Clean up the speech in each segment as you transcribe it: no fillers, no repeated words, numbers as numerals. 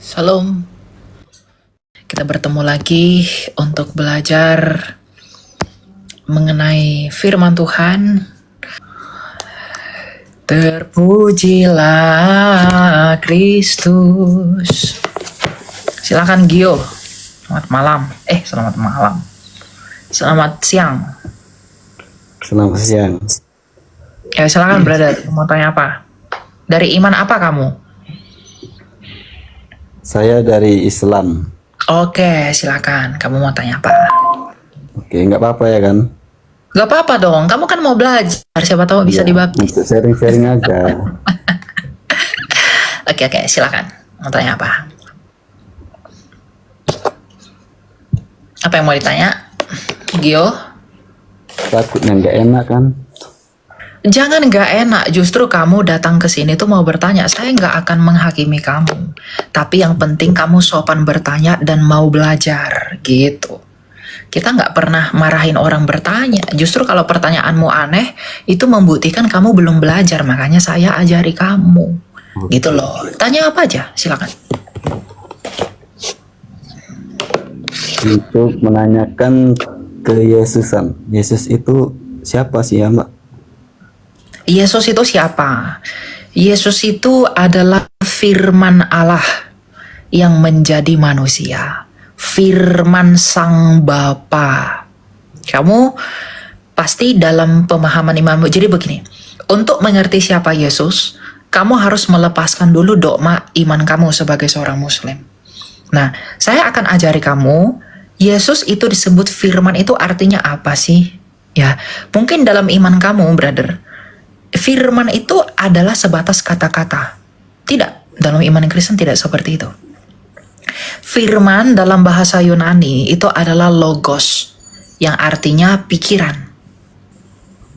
Salam, kita bertemu lagi untuk belajar mengenai firman Tuhan. Terpujilah Kristus. Silakan Gio. Selamat malam. Selamat malam. Selamat siang. Selamat siang. Ya, silakan brother. Mau tanya apa? Dari iman apa kamu? Saya dari Islam. Oke, silakan. Kamu mau tanya apa? Oke, nggak apa-apa ya kan? Gak apa-apa dong. Kamu kan mau belajar. Siapa tahu bisa Ya, dibaptis. untuk sharing-sharing aja. Oke, silakan. Mau tanya apa? Apa yang mau ditanya? Gio? Takutnya nggak enak kan? Jangan nggak enak. Justru kamu datang ke sini tuh mau bertanya. Saya nggak akan menghakimi kamu. Tapi yang penting kamu sopan bertanya dan mau belajar. Gitu. Kita nggak pernah marahin orang bertanya. Justru kalau pertanyaanmu aneh, itu membuktikan kamu belum belajar. Makanya saya ajari kamu. Gitu loh. Tanya apa aja, silakan. Untuk menanyakan keyesusan. Yesus itu siapa sih ya, Mbak? Yesus itu siapa? Yesus itu adalah firman Allah yang menjadi manusia. Firman Sang Bapa. Kamu pasti dalam pemahaman imammu. Jadi begini, untuk mengerti siapa Yesus, kamu harus melepaskan dulu dogma iman kamu sebagai seorang muslim. Nah, saya akan ajari kamu, Yesus itu disebut firman itu artinya apa sih? Ya, mungkin dalam iman kamu, brother, firman itu adalah sebatas kata-kata. Tidak, dalam iman Kristen tidak seperti itu. Firman dalam bahasa Yunani itu adalah logos, yang artinya pikiran.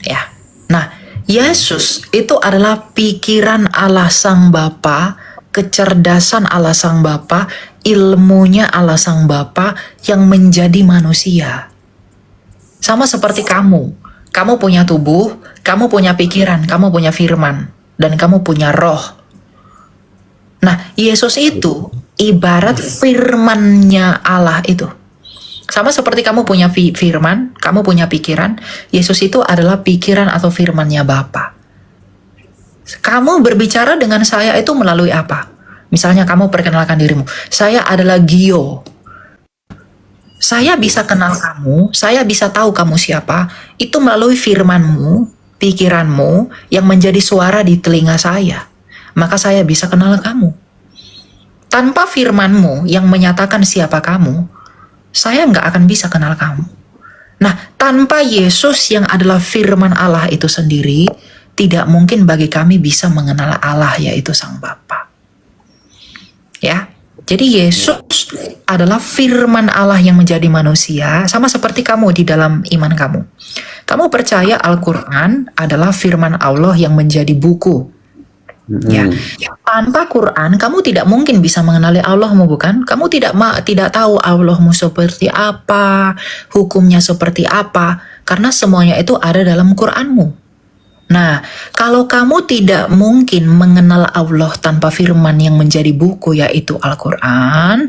Ya. Nah, Yesus itu adalah pikiran Allah Sang Bapa, kecerdasan Allah Sang Bapa, ilmunya Allah Sang Bapa yang menjadi manusia. Sama seperti kamu. Kamu punya tubuh, kamu punya pikiran, kamu punya firman, dan kamu punya roh. Nah, Yesus itu ibarat firman-Nya Allah itu. Sama seperti kamu punya firman, kamu punya pikiran, Yesus itu adalah pikiran atau firman-Nya Bapa. Kamu berbicara dengan saya itu melalui apa? Misalnya kamu perkenalkan dirimu, saya adalah Gio. Saya bisa kenal kamu, saya bisa tahu kamu siapa, itu melalui firmanmu, pikiranmu yang menjadi suara di telinga saya. Maka saya bisa kenal kamu. Tanpa firmanmu yang menyatakan siapa kamu, saya nggak akan bisa kenal kamu. Nah, tanpa Yesus yang adalah firman Allah itu sendiri, tidak mungkin bagi kami bisa mengenal Allah, yaitu Sang Bapa. Ya. Jadi Yesus adalah firman Allah yang menjadi manusia, sama seperti kamu di dalam iman kamu. Kamu percaya Al-Quran adalah firman Allah yang menjadi buku. Ya, tanpa Quran kamu tidak mungkin bisa mengenali Allahmu, bukan? Kamu tidak tahu Allahmu seperti apa, hukumnya seperti apa, karena semuanya itu ada dalam Quranmu. Nah, kalau kamu tidak mungkin mengenal Allah tanpa firman yang menjadi buku, yaitu Al-Quran,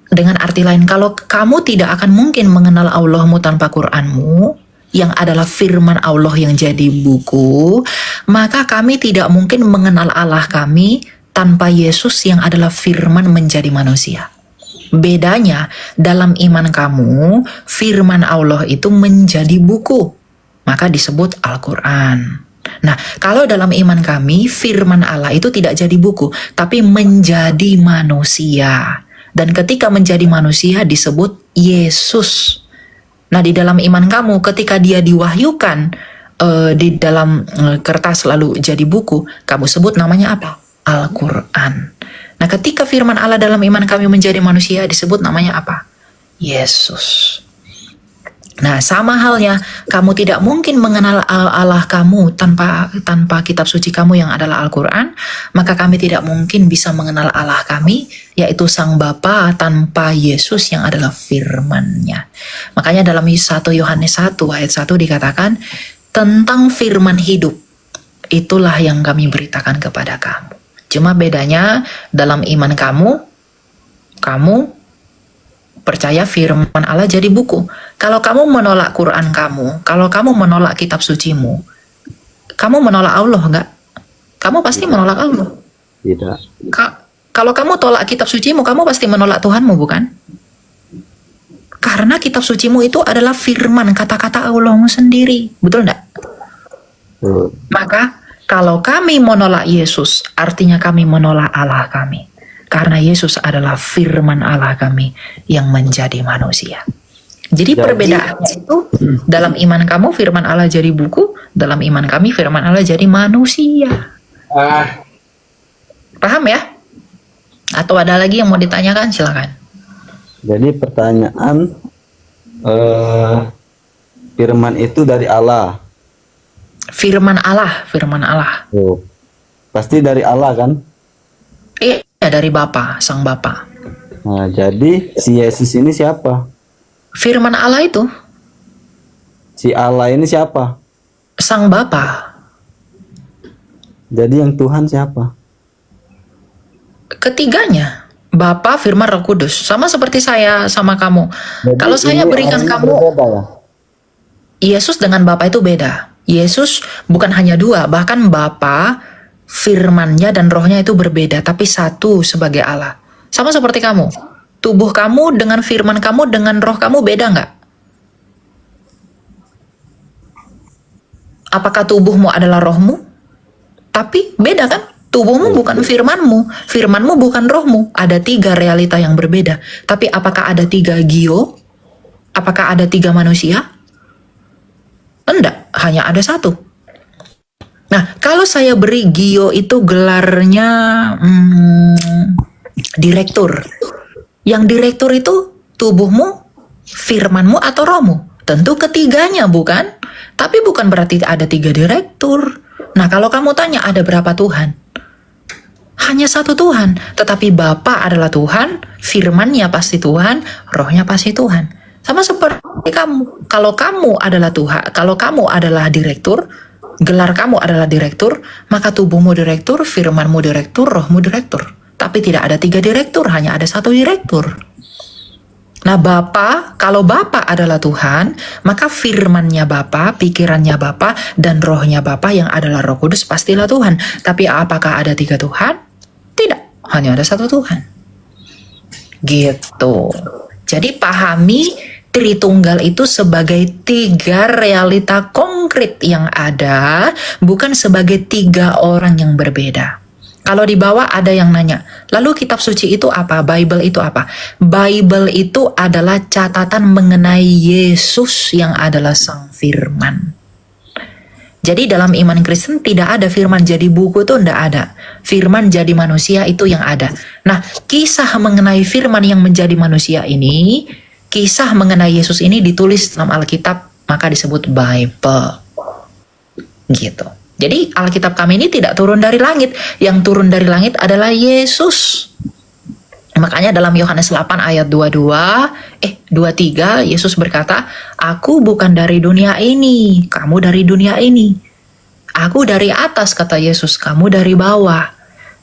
dengan arti lain, kalau kamu tidak akan mungkin mengenal Allahmu tanpa Quranmu, yang adalah firman Allah yang jadi buku, maka kami tidak mungkin mengenal Allah kami tanpa Yesus yang adalah firman menjadi manusia. Bedanya, dalam iman kamu, firman Allah itu menjadi buku, maka disebut Al-Quran. Nah, kalau dalam iman kami, firman Allah itu tidak jadi buku, tapi menjadi manusia. Dan ketika menjadi manusia disebut Yesus. Nah, di dalam iman kamu, ketika dia diwahyukan di dalam kertas lalu jadi buku, kamu sebut namanya apa? Al-Quran. Nah, ketika firman Allah dalam iman kami menjadi manusia, disebut namanya apa? Yesus. Nah, sama halnya, kamu tidak mungkin mengenal Allah kamu tanpa kitab suci kamu yang adalah Al-Quran, maka kami tidak mungkin bisa mengenal Allah kami, yaitu Sang Bapa tanpa Yesus yang adalah firman-Nya. Makanya dalam 1 Yohanes 1 ayat 1 dikatakan, tentang firman hidup, itulah yang kami beritakan kepada kamu. Cuma bedanya dalam iman kamu, kamu percaya firman Allah jadi buku. Kalau kamu menolak Quran kamu, kalau kamu menolak kitab sucimu, kamu menolak Allah enggak? Kamu pasti menolak Allah. Tidak. Kalau kamu tolak kitab sucimu, kamu pasti menolak Tuhanmu, bukan? Karena kitab sucimu itu adalah firman, kata-kata Allahmu sendiri. Betul enggak? Maka kalau kami menolak Yesus, artinya kami menolak Allah kami. Karena Yesus adalah firman Allah kami yang menjadi manusia. Jadi perbedaannya itu, dalam iman kamu firman Allah jadi buku, dalam iman kami firman Allah jadi manusia. Paham ya? Atau ada lagi yang mau ditanyakan? Silakan. Jadi pertanyaan, firman itu dari Allah. Firman Allah, firman Allah. Oh. Pasti dari Allah kan? Iya, dari Bapa, Sang Bapa. Nah, jadi si Yesus ini siapa? Firman Allah itu Si Allah ini siapa? Sang Bapa. Jadi yang Tuhan siapa? Ketiganya, Bapa, Firman, Roh Kudus. Sama seperti saya sama kamu. Jadi Kalau saya ini berikan orangnya kamu, berbeda ya? Yesus dengan Bapa itu beda. Yesus bukan hanya dua, bahkan Bapa, firmannya dan rohnya itu berbeda, tapi satu sebagai Allah. Sama seperti kamu. Tubuh kamu dengan firman kamu dengan roh kamu beda nggak? Apakah tubuhmu adalah rohmu? Tapi beda kan? Tubuhmu bukan firmanmu, firmanmu bukan rohmu. Ada tiga realita yang berbeda. Tapi apakah ada tiga gio? Apakah ada tiga manusia? Enggak, hanya ada satu. Nah, kalau saya beri Gio itu gelarnya direktur. Yang direktur itu tubuhmu, firmanmu atau rohmu? Tentu ketiganya bukan? Tapi bukan berarti ada tiga direktur. Nah, kalau kamu tanya ada berapa Tuhan? Hanya satu Tuhan. Tetapi Bapa adalah Tuhan, firmannya pasti Tuhan, rohnya pasti Tuhan. Sama seperti kamu. Kalau kamu adalah Tuhan, kalau kamu adalah direktur, gelar kamu adalah direktur, maka tubuhmu direktur, firmanmu direktur, rohmu direktur. Tapi tidak ada tiga direktur, hanya ada satu direktur. Nah, Bapa, kalau Bapa adalah Tuhan, maka firmannya Bapa, pikirannya Bapa, dan rohnya Bapa yang adalah Roh Kudus pastilah Tuhan. Tapi apakah ada tiga Tuhan? Tidak, hanya ada satu Tuhan. Gitu. Jadi pahami Tritunggal itu sebagai tiga realita konkret yang ada, bukan sebagai tiga orang yang berbeda. Kalau di bawah ada yang nanya, lalu kitab suci itu apa? Bible itu apa? Bible itu adalah catatan mengenai Yesus yang adalah Sang Firman. Jadi dalam iman Kristen tidak ada firman jadi buku itu tidak ada. Firman jadi manusia itu yang ada. Nah, kisah mengenai firman yang menjadi manusia ini, kisah mengenai Yesus ini ditulis dalam Alkitab, maka disebut Bible. Gitu. Jadi Alkitab kami ini tidak turun dari langit. Yang turun dari langit adalah Yesus. Makanya dalam Yohanes 8 ayat 23, Yesus berkata, "Aku bukan dari dunia ini, kamu dari dunia ini. Aku dari atas," kata Yesus, "kamu dari bawah."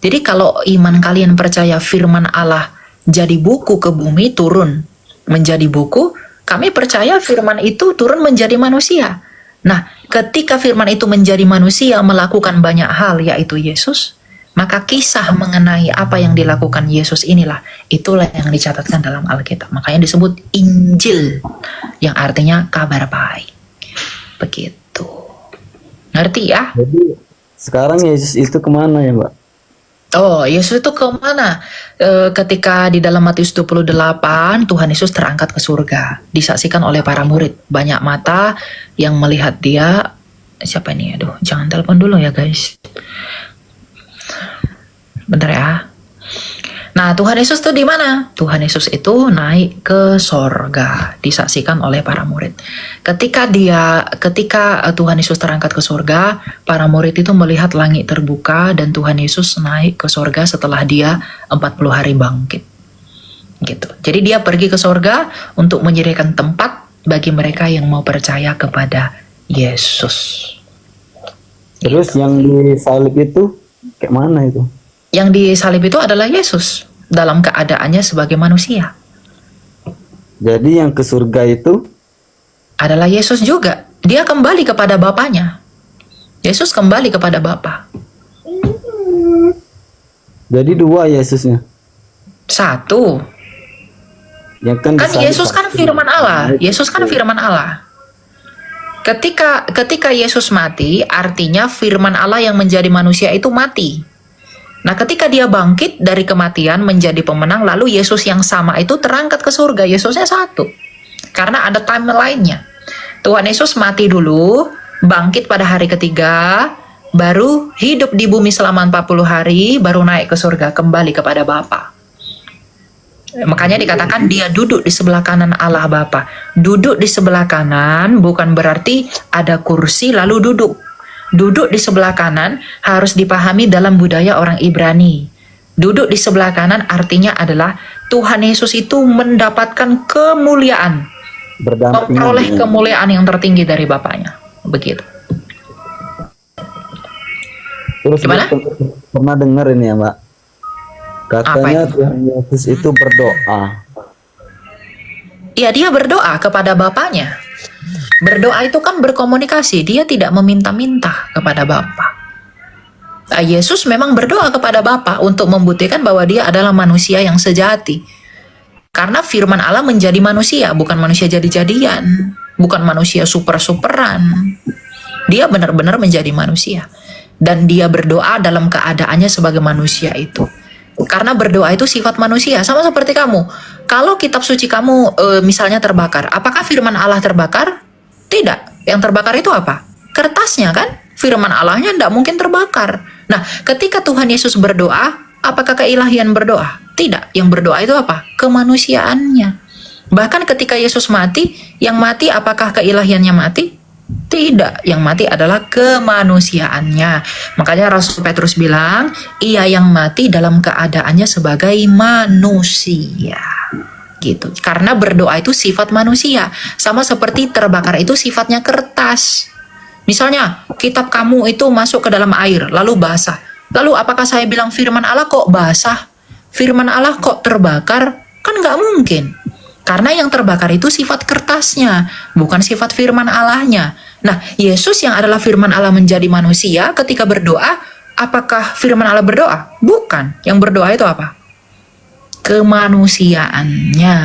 Jadi kalau iman kalian percaya firman Allah jadi buku ke bumi, turun menjadi buku, kami percaya firman itu turun menjadi manusia. Nah, ketika firman itu menjadi manusia melakukan banyak hal, yaitu Yesus, maka kisah mengenai apa yang dilakukan Yesus itulah yang dicatatkan dalam Alkitab. Makanya disebut Injil, yang artinya kabar baik. Begitu. Ngerti ya? Jadi sekarang Yesus itu kemana ya, Mbak? Oh, Yesus itu kemana? Ketika di dalam Matius 28, Tuhan Yesus terangkat ke surga, disaksikan oleh para murid. Banyak mata yang melihat dia. Siapa ini? Aduh, jangan telepon dulu ya guys. Bentar ya. Nah, Tuhan Yesus itu di mana? Tuhan Yesus itu naik ke sorga, disaksikan oleh para murid. Ketika Tuhan Yesus terangkat ke sorga, para murid itu melihat langit terbuka dan Tuhan Yesus naik ke sorga setelah dia 40 hari bangkit. Gitu. Jadi dia pergi ke sorga untuk menyediakan tempat bagi mereka yang mau percaya kepada Yesus. Terus yang di salib itu kayak mana itu? Yang disalib itu adalah Yesus. dalam keadaannya sebagai manusia. Jadi yang ke surga itu Adalah Yesus juga. Dia kembali kepada Bapaknya. Yesus kembali kepada Bapa. jadi dua Yesusnya. Satu. Yang kan Kan disalib Yesus kan satu. firman Allah. Yesus kan firman Allah. Ketika Yesus mati, artinya firman Allah yang menjadi manusia itu mati. Nah, ketika dia bangkit dari kematian menjadi pemenang, lalu Yesus yang sama itu terangkat ke surga. Yesusnya satu. Karena ada timeline-nya. Tuhan Yesus mati dulu, bangkit pada hari ketiga, baru hidup di bumi selama 40 hari, baru naik ke surga, kembali kepada Bapa. Makanya dikatakan dia duduk di sebelah kanan Allah Bapa. Duduk di sebelah kanan bukan berarti ada kursi lalu duduk. Duduk di sebelah kanan harus dipahami dalam budaya orang Ibrani. Duduk di sebelah kanan artinya adalah Tuhan Yesus itu mendapatkan kemuliaan, Berdampingan memperoleh dengan- kemuliaan yang tertinggi dari Bapaknya. Begitu. Terus Gimana? pernah dengar ini ya, Mbak. Katanya Apa itu? Tuhan Yesus itu berdoa. Ya, dia berdoa kepada Bapaknya. Berdoa itu kan berkomunikasi, dia tidak meminta-minta kepada Bapa. Yesus memang berdoa kepada Bapa untuk membuktikan bahwa dia adalah manusia yang sejati. Karena firman Allah menjadi manusia, bukan manusia jadi-jadian, bukan manusia super-superan. Dia benar-benar menjadi manusia. Dan dia berdoa dalam keadaannya sebagai manusia itu. Karena berdoa itu sifat manusia, sama seperti kamu. Kalau kitab suci kamu misalnya terbakar, apakah firman Allah terbakar? Tidak. Yang terbakar itu apa? Kertasnya kan? Firman Allahnya tidak mungkin terbakar. Nah, ketika Tuhan Yesus berdoa, apakah keilahian berdoa? Tidak. Yang berdoa itu apa? Kemanusiaannya. Bahkan ketika Yesus mati, yang mati apakah keilahiannya mati? Tidak, yang mati adalah kemanusiaannya. Makanya Rasul Petrus bilang, ia yang mati dalam keadaannya sebagai manusia. Gitu. Karena berdoa itu sifat manusia. Sama seperti terbakar itu sifatnya kertas. Misalnya, kitab kamu itu masuk ke dalam air, lalu basah. Lalu apakah saya bilang firman Allah kok basah? Firman Allah kok terbakar? Kan nggak mungkin. Karena yang terbakar itu sifat kertasnya, bukan sifat firman Allahnya. Nah, Yesus yang adalah firman Allah menjadi manusia ketika berdoa, apakah firman Allah berdoa? Bukan. Yang berdoa itu apa? Kemanusiaannya.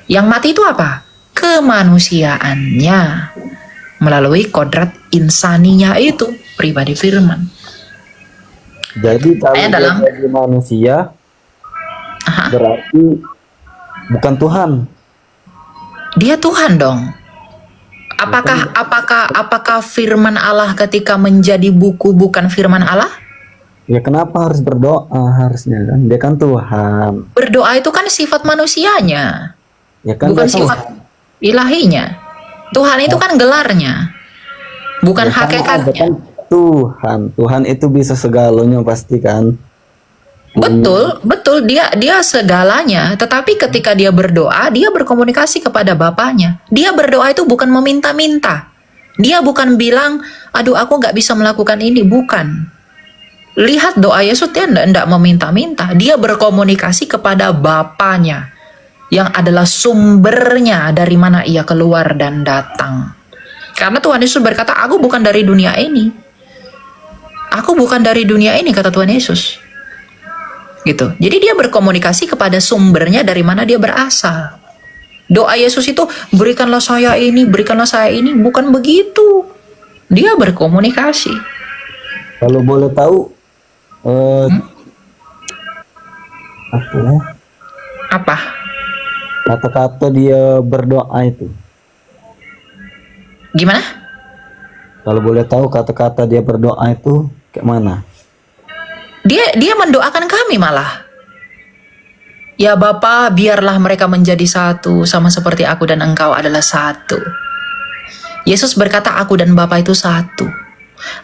Yang mati itu apa? Kemanusiaannya. Melalui kodrat insaninya itu, pribadi firman. Jadi kalau Saya dia dalam- jadi manusia, Aha. berarti bukan Tuhan. Dia Tuhan dong. Apakah firman Allah ketika menjadi buku bukan firman Allah? Ya kenapa harus berdoa harusnya kan? Dia kan Tuhan. Berdoa itu kan sifat manusianya, Ya kan bukan dia sifat ilahinya. Tuhan itu kan gelarnya, bukan Ya kan, dia hakikatnya. kan Tuhan. Tuhan itu bisa segalanya pasti kan. Betul, dia segalanya. Tetapi ketika dia berdoa, dia berkomunikasi kepada Bapaknya. Dia berdoa itu bukan meminta-minta. Dia bukan bilang, aduh aku nggak bisa melakukan ini. Bukan. Lihat doa Yesus, dia tidak meminta-minta. Dia berkomunikasi kepada Bapaknya, yang adalah sumbernya dari mana ia keluar dan datang. Karena Tuhan Yesus berkata, aku bukan dari dunia ini. Aku bukan dari dunia ini, kata Tuhan Yesus. Gitu. Jadi dia berkomunikasi kepada sumbernya dari mana dia berasal. Doa Yesus itu, berikanlah saya ini, berikanlah saya ini. Bukan begitu. Dia berkomunikasi. Kalau boleh tahu, apa ya? Apa? Kata-kata dia berdoa itu. Gimana? Kalau boleh tahu kata-kata dia berdoa itu kayak mana? Dia mendoakan kami malah. Ya Bapa, biarlah mereka menjadi satu, sama seperti aku dan engkau adalah satu. Yesus berkata, aku dan Bapa itu satu.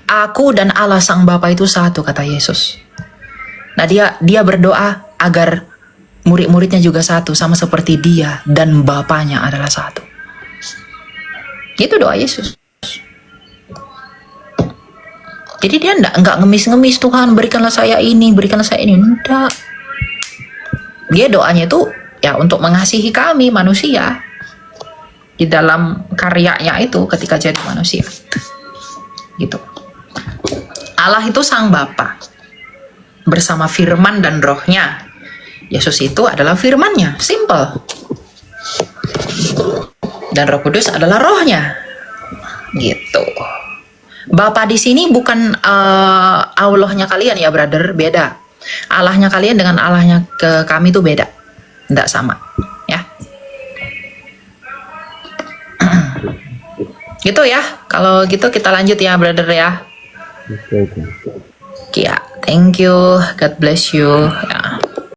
Aku dan Allah Sang Bapa itu satu, kata Yesus. Nah, dia berdoa agar murid-muridnya juga satu, sama seperti dia dan Bapanya adalah satu. Itu doa Yesus. Jadi dia enggak ngemis-ngemis, Tuhan berikanlah saya ini, berikanlah saya ini. Enggak. Dia doanya itu ya untuk mengasihi kami manusia di dalam karyanya itu ketika jadi manusia. Gitu. Allah itu Sang Bapa bersama firman dan rohnya. Yesus itu adalah firmannya, simple. Dan Roh Kudus adalah rohnya. Gitu. Bapa di sini bukan Allahnya kalian ya, brother, beda. Allahnya kalian dengan Allahnya ke kami itu beda. Tidak sama, ya. Gitu ya. Kalau gitu kita lanjut ya, brother ya. Oke. Ya, thank you. God bless you.